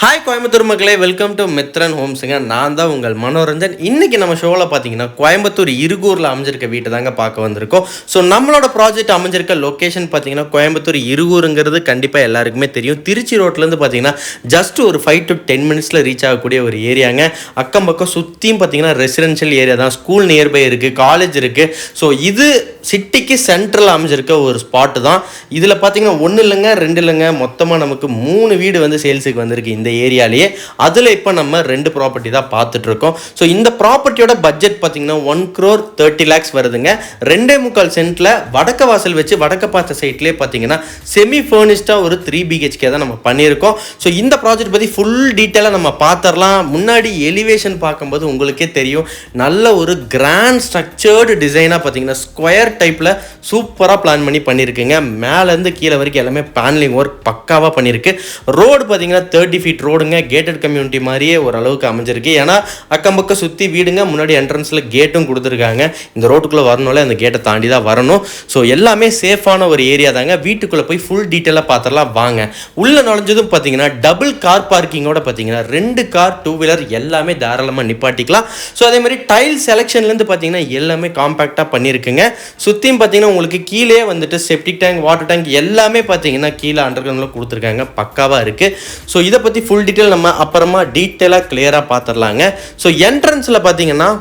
Hi Coimbatore மக்களே, welcome to Mithran ஹோம்ஸுங்க. நான் தான் உங்கள் மனோரஞ்சன். இன்றைக்கி நம்ம ஷோவில் பார்த்தீங்கன்னா கோயம்புத்தூர் இருகூரில் அமைஞ்சிருக்க வீட்டை தாங்க பார்க்க வந்திருக்கோம். ஸோ நம்மளோட ப்ராஜெக்ட் அமைஞ்சிருக்க லொக்கேஷன் பார்த்தீங்கன்னா கோயம்புத்தூர் இருகூருங்கிறது கண்டிப்பாக எல்லாருக்குமே தெரியும். திருச்சி ரோட்லேருந்து பார்த்தீங்கன்னா ஜஸ்ட் ஒரு 5 to 10 மினிட்ஸில் ரீச் ஆகக்கூடிய ஒரு ஏரியாங்க. அக்கம் பக்கம் சுற்றியும் பார்த்தீங்கன்னா ரெசிடென்ஷியல் ஏரியா தான். ஸ்கூல் நியர்பை இருக்குது, காலேஜ் இருக்குது. ஸோ இது சிட்டிக்கு சென்ட்ரல் அமைஞ்சிருக்க ஒரு ஸ்பாட்டு தான். இதில் பார்த்தீங்கன்னா 1 இல்லைங்க 2 இல்லைங்க, மொத்தமாக நமக்கு 3 வீடு வந்து சேல்ஸுக்கு வந்திருக்கு இந்த ஏரியாலேயே. அதில் இப்போ நம்ம 2 ப்ராப்பர்ட்டி தான் பார்த்துட்ருக்கோம். ஸோ இந்த ப்ராப்பர்ட்டியோட பட்ஜெட் பார்த்தீங்கன்னா 1,30 lakhs வருதுங்க. 2.25 சென்ட்டில் வடக்க வாசல் வச்சு வடக்க பார்த்த சைட்லேயே பார்த்தீங்கன்னா செமி ஃபர்னிஷ்டாக ஒரு 3 BHK தான் நம்ம பண்ணியிருக்கோம். ஸோ இந்த ப்ராஜெக்ட் பற்றி ஃபுல் டீட்டெயிலாக நம்ம பார்த்துடலாம். முன்னாடி எலிவேஷன் பார்க்கும்போது உங்களுக்கே தெரியும், நல்ல ஒரு கிராண்ட் ஸ்ட்ரக்சர்டு டிசைனாக பார்த்தீங்கன்னா ஸ்கொயர் டைப்பில் சூப்பராக பிளான் பண்ணியிருக்குங்க. மேலேருந்து கீழே வரைக்கும் எல்லாமே பேனலிங் ஒர்க் பக்காவாக பண்ணியிருக்கு. ரோடு பார்த்தீங்கன்னா 30 feet ரோடுங்க. கேட்டட் கம்யூனிட்டி மாதிரியே ஓரளவுக்கு அமைஞ்சிருக்கு. ஏன்னா அக்கம் பக்கம் சுற்றி வீடுங்க, முன்னாடி என்ட்ரன்ஸில் கேட்டும் கொடுத்துருக்காங்க. இந்த ரோட்டுக்குள்ளே வரணும்ல அந்த கேட்டை தாண்டி தான் வரணும். ஸோ எல்லாமே சேஃபான ஒரு ஏரியா தாங்க. வீட்டுக்குள்ளே போய் ஃபுல் டீட்டெயிலாக பார்த்துடலாம் வாங்க. உள்ளே நுழைஞ்சதும் பார்த்தீங்கன்னா டபுள் கார் பார்க்கிங்கோட பார்த்தீங்கன்னா 2 கார் 2 வீலர் எல்லாமே தாராளமாக நிப்பாட்டிக்கலாம். ஸோ அதே மாதிரி டைல் செலெக்ஷன்லேருந்து பார்த்தீங்கன்னா எல்லாமே காம்பேக்டாக பண்ணியிருக்குங்க. சுற்றியும் பார்த்தீங்கன்னா உங்களுக்கு கீழே வந்துட்டு செப்டிக் டேங்க், வாட்டர் டேங்க் எல்லாமே பார்த்தீங்கன்னா கீழே அண்டர் கிரவுண்டில் கொடுத்துருக்காங்க. பக்காவாக இருக்குது. ஸோ இதை பற்றி ஃபுல் டீட்டெயில் நம்ம அப்புறமா டீட்டெயிலாக கிளியராக பார்த்துடலாங்க. ஸோ என்ட்ரன்ஸில் பார்த்தீங்கன்னா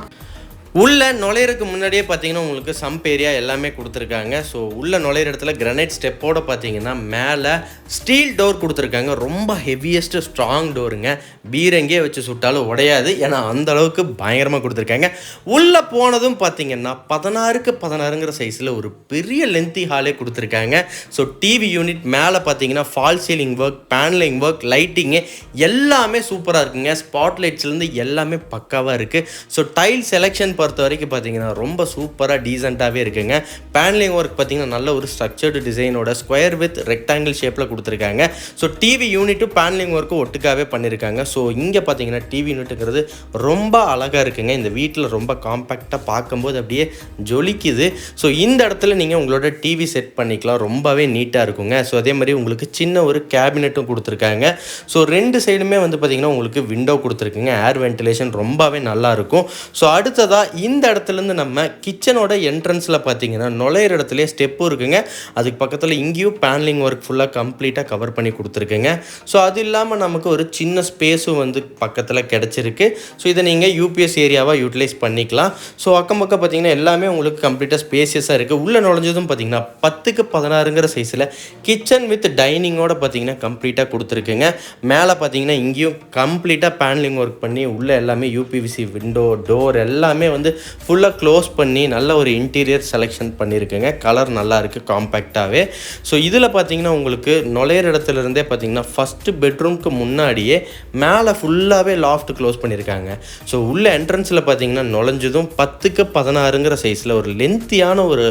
உள்ளே நுழையிறதுக்கு முன்னாடியே பார்த்தீங்கன்னா உங்களுக்கு சம்ப் ஏரியா எல்லாமே கொடுத்துருக்காங்க. ஸோ உள்ளே நுழையிற இடத்துல கிரனைட் ஸ்டெப்போடு பார்த்தீங்கன்னா மேலே ஸ்டீல் டோர் கொடுத்துருக்காங்க. ரொம்ப ஹெவியஸ்ட் ஸ்ட்ராங் டோருங்க. பீரங்கே வச்சு சுட்டாலும் உடையாது. ஏன்னா அந்தளவுக்கு பயங்கரமாக கொடுத்துருக்காங்க. உள்ளே போனதும் பார்த்தீங்கன்னா 16க்கு 16ங்கிற சைஸில் ஒரு பெரிய லென்த்தி ஹாலே கொடுத்துருக்காங்க. ஸோ டிவி யூனிட் மேலே பார்த்தீங்கன்னா fall ceiling work, panelling work, lighting எல்லாமே சூப்பராக இருக்குங்க. ஸ்பாட் லைட்ஸ்லேருந்து எல்லாமே பக்காவாக இருக்குது. ஸோ டைல் செலெக்ஷன் பொறுத்த வரைக்கும் பார்த்தீங்கன்னா ரொம்ப சூப்பராக டீசெண்டாகவே இருக்குங்க. பேனலிங் ஒர்க் பார்த்தீங்கன்னா நல்ல ஒரு ஸ்ட்ரக்சர்டு டிசைனோட ஸ்கொயர் வித் ரெக்டாங்கிள் ஷேப்பில் கொடுத்துருக்காங்க. ஸோ டிவி யூனிட்டும் பேனலிங் ஒர்க்கும் ஒட்டுக்காகவே பண்ணியிருக்காங்க. ஸோ இங்கே பார்த்தீங்கன்னா டிவி யூனிட்டுங்கிறது ரொம்ப அழகாக இருக்குங்க. இந்த வீட்டில் ரொம்ப காம்பேக்டாக பார்க்கும்போது அப்படியே ஜொலிக்குது. ஸோ இந்த இடத்துல நீங்கள் உங்களோட டிவி செட் பண்ணிக்கலாம். ரொம்பவே நீட்டாக இருக்குங்க. ஸோ அதே மாதிரி உங்களுக்கு சின்ன ஒரு கேபினெட்டும் கொடுத்துருக்காங்க. ஸோ 2 சைடுமே வந்து பார்த்தீங்கன்னா உங்களுக்கு விண்டோ கொடுத்துருக்குங்க. ஏர் வென்டிலேஷன் ரொம்பவே நல்லாயிருக்கும். ஸோ அடுத்ததாக இந்த இடத்துலேருந்து நம்ம கிச்சனோட என்ட்ரன்ஸில் பார்த்தீங்கன்னா நுழையிற இடத்துலேயே ஸ்டெப்பும் இருக்குங்க. அதுக்கு பக்கத்தில் இங்கேயும் பேனலிங் ஒர்க் ஃபுல்லாக கம்ப்ளீட்டாக கவர் பண்ணி கொடுத்துருக்குங்க. ஸோ அது இல்லாமல் நமக்கு ஒரு சின்ன ஸ்பேஸும் வந்து பக்கத்தில் கிடச்சிருக்கு. ஸோ இதை நீங்கள் யூபிஎஸ் ஏரியாவாக யூட்டிலைஸ் பண்ணிக்கலாம். ஸோ அக்கம் பக்கம் பார்த்தீங்கன்னா எல்லாமே உங்களுக்கு கம்ப்ளீட்டாக ஸ்பேசியஸாக இருக்குது. உள்ளே நுழைஞ்சதும் பார்த்தீங்கன்னா 10க்கு 16ங்கிற சைஸில் கிச்சன் வித் டைனிங்கோட பார்த்தீங்கன்னா கம்ப்ளீட்டாக கொடுத்துருக்குங்க. மேலே பார்த்தீங்கன்னா இங்கேயும் கம்ப்ளீட்டாக பேனலிங் ஒர்க் பண்ணி உள்ளே எல்லாமே யூபிவிசி விண்டோ, டோர் எல்லாமே வந்து ஃபுல்லாக க்ளோஸ் பண்ணி நல்ல ஒரு இன்டீரியர் செலெக்ஷன் பண்ணியிருக்குங்க. கலர் நல்லா இருக்குது காம்பேக்டாகவே. ஸோ இதில் பார்த்தீங்கன்னா உங்களுக்கு நுழையிற இடத்துலேருந்தே பார்த்தீங்கன்னா ஃபஸ்ட்டு பெட்ரூம்க்கு முன்னாடியே மேலே ஃபுல்லாகவே லாஃப்ட் க்ளோஸ் பண்ணியிருக்காங்க. ஸோ உள்ள என்ட்ரன்ஸில் பார்த்தீங்கன்னா நுழைஞ்சதும் 10க்கு 16ங்கிற சைஸில் ஒரு லென்த்தியான ஒரு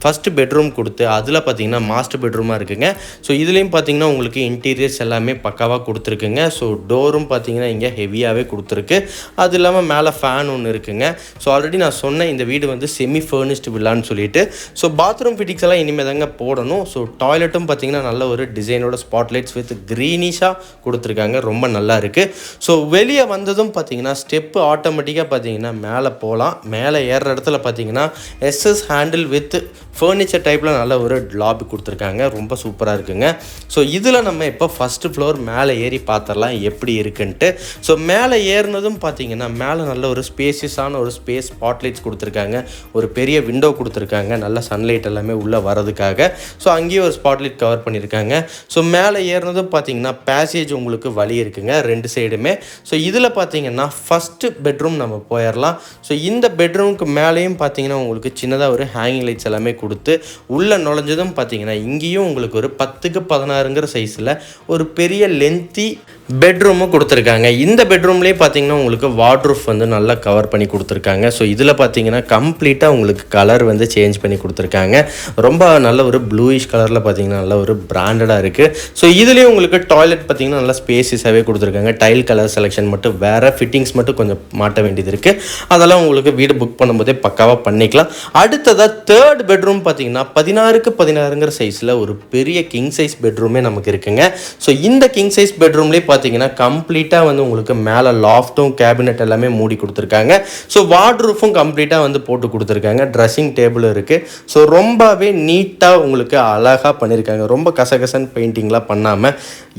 ஃபஸ்ட்டு பெட்ரூம் கொடுத்து அதில் பார்த்தீங்கன்னா மாஸ்டர் பெட்ரூமாக இருக்குங்க. ஸோ இதுலேயும் பார்த்தீங்கன்னா உங்களுக்கு இன்டீரியர்ஸ் எல்லாமே பக்காவாக கொடுத்துருக்குங்க. ஸோ டோரும் பார்த்தீங்கன்னா இங்கே ஹெவியாகவே கொடுத்துருக்கு. அது இல்லாமல் மேலே ஃபேன் ஒன்று இருக்குங்க. ஸோ ஆல்ரெடி நான் சொன்னேன் இந்த வீடு வந்து செமி ஃபர்னிஷ்டு வில்லான்னு சொல்லிட்டு. ஸோ பாத்ரூம் ஃபிட்டிங்ஸ் எல்லாம் இனிமேல் தாங்க போடணும். ஸோ டாய்லெட்டும் பார்த்தீங்கன்னா நல்ல ஒரு டிசைனோட ஸ்பாட்லைட்ஸ் வித் க்ரீனிஷாக கொடுத்துருக்காங்க. ரொம்ப நல்லா இருக்குது. ஸோ வெளியே வந்ததும் பார்த்தீங்கன்னா ஸ்டெப்பு ஆட்டோமேட்டிக்காக பார்த்தீங்கன்னா மேலே போகலாம். மேலே ஏறுற இடத்துல பார்த்தீங்கன்னா எஸ்எஸ் ஹேண்டில் வித் ஃபர்னிச்சர் டைப்பில் நல்ல ஒரு லாபி கொடுத்துருக்காங்க. ரொம்ப சூப்பராக இருக்குங்க. ஸோ இதில் நம்ம இப்போ ஃபஸ்ட்டு ஃப்ளோர் மேலே ஏறி பார்த்துடலாம் எப்படி இருக்குன்ட்டு. ஸோ மேலே ஏறினதும் பார்த்தீங்கன்னா மேலே நல்ல ஒரு ஸ்பேசியஸான ஒரு ஸ்பேஸ் ஸ்பாட்லைட்ஸ் கொடுத்துருக்காங்க. ஒரு பெரிய விண்டோ கொடுத்துருக்காங்க நல்ல சன்லைட் எல்லாமே உள்ளே வரதுக்காக. ஸோ அங்கேயே ஒரு ஸ்பாட்லைட் கவர் பண்ணியிருக்காங்க. ஸோ மேலே ஏறினதும் பார்த்தீங்கன்னா பேசேஜ் உங்களுக்கு வழி இருக்குங்க 2 சைடுமே. ஸோ இதில் பார்த்தீங்கன்னா ஃபஸ்ட்டு பெட்ரூம் நம்ம போயிடலாம். ஸோ இந்த பெட்ரூமுக்கு மேலேயும் பார்த்தீங்கன்னா உங்களுக்கு சின்னதாக ஒரு ஹேங்கிங் லைட்ஸ் எல்லாமே கொடுத்து உள்ளே நுழைஞ்சதும் பார்த்தீங்கன்னா இங்கேயும் உங்களுக்கு ஒரு 10க்கு 16ங்கிற சைஸில் ஒரு பெரிய லென்த்தி பெட்ரூமும் கொடுத்துருக்காங்க. இந்த பெட்ரூம்லேயே பார்த்தீங்கன்னா உங்களுக்கு வார்ட்ரூஃப் வந்து நல்லா கவர் பண்ணி கொடுத்துருக்காங்க. ஸோ இதில் பார்த்தீங்கன்னா கம்ப்ளீட்டாக உங்களுக்கு கலர் வந்து சேஞ்ச் பண்ணி கொடுத்துருக்காங்க. ரொம்ப நல்ல ஒரு ப்ளூயிஷ் கலரில் பார்த்தீங்கன்னா நல்ல ஒரு பிராண்டடாக இருக்குது. ஸோ இதுலேயும் உங்களுக்கு டாய்லெட் பார்த்தீங்கன்னா நல்லா ஸ்பேசிஸாகவே கொடுத்துருக்காங்க. டைல் கலர் செலெக்ஷன் மட்டும் வேறு, ஃபிட்டிங்ஸ் மட்டும் கொஞ்சம் மாட்ட வேண்டியது இருக்குது. அதெல்லாம் உங்களுக்கு வீடு புக் பண்ணும்போதே பக்காவாக பண்ணிக்கலாம். அடுத்ததாக 3rd பெட்ரூம் பார்த்தீங்கன்னா 16க்கு 16ங்கிற சைஸில் ஒரு பெரிய கிங் சைஸ் பெட்ரூமே நமக்கு இருக்குங்க. ஸோ இந்த கிங் சைஸ் பெட்ரூம்லேயே பார்த்தீங்கன்னா கம்ப்ளீட்டாக வந்து உங்களுக்கு மேலே லாஃப்ட்டும் கேபினெட் எல்லாமே மூடி கொடுத்துருக்காங்க. ஸோ வார்ட்ரூஃபும் கம்ப்ளீட்டாக வந்து போட்டு கொடுத்துருக்காங்க. ட்ரெஸ்ஸிங் டேபிள் இருக்குது. ஸோ ரொம்பவே நீட்டாக உங்களுக்கு அழகாக பண்ணியிருக்காங்க. ரொம்ப கசகசன் பெயிண்டிங்லாம் பண்ணாமல்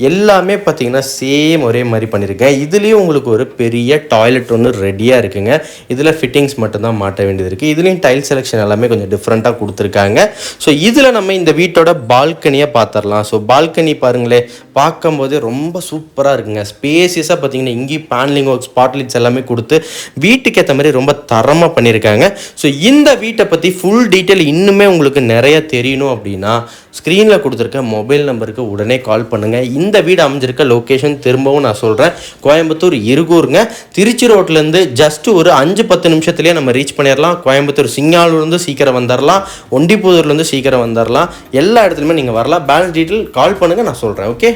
எல்லாமே பார்த்தீங்கன்னா சேம் ஒரே மாதிரி பண்ணியிருக்கேன். இதுலேயும் உங்களுக்கு ஒரு பெரிய டாய்லெட் ஒன்று ரெடியாக இருக்குங்க. இதில் ஃபிட்டிங்ஸ் மட்டும்தான் மாட்ட வேண்டியது இருக்குது. இதுலேயும் டைல் செலெக்ஷன் எல்லாமே கொஞ்சம் டிஃப்ரெண்ட்டாக கொடுத்துருக்காங்க. ஸோ இதில் நம்ம இந்த வீட்டோட பால்கனியை பார்த்துடலாம். ஸோ பால்கனி பாருங்களே, பார்க்கும்போது ரொம்ப சூப்பராக இருக்குங்க. ஸ்பேசியஸாக பார்த்தீங்கன்னா இங்கேயும் பேனலிங் ஒர்க் ஸ்பாட்லைட்ஸ் எல்லாமே கொடுத்து வீட்டுக்கு ஏற்ற மாதிரி ரொம்ப தரமாக பண்ணியிருக்காங்க. ஸோ இந்த வீட்டை பற்றி ஃபுல் டீட்டெயில் இன்னுமே உங்களுக்கு நிறைய தெரியணும் அப்படின்னா ஸ்க்ரீனில் கொடுத்துருக்க மொபைல் நம்பருக்கு உடனே கால் பண்ணுங்கள். இந்த வீடு அமைஞ்சிருக்க லொக்கேஷன் திரும்பவும் நான் சொல்கிறேன், கோயம்புத்தூர் இருகூருங்க. திருச்சி ரோட்லேருந்து ஜஸ்ட் ஒரு 5-10 நிமிஷத்துலேயே நம்ம ரீச் பண்ணிடலாம். கோயம்புத்தூர் சிங்காலூர்லேருந்து சீக்கிரம் வந்துடலாம், ஒண்டிப்புதூர்லேருந்து சீக்கிரம் வந்துடலாம். எல்லா இடத்துலையுமே நீங்கள் வரலாம். பேலன்ஸ் டீட்டெயில் கால் பண்ணுங்கள், நான் சொல்கிறேன். ஓகே.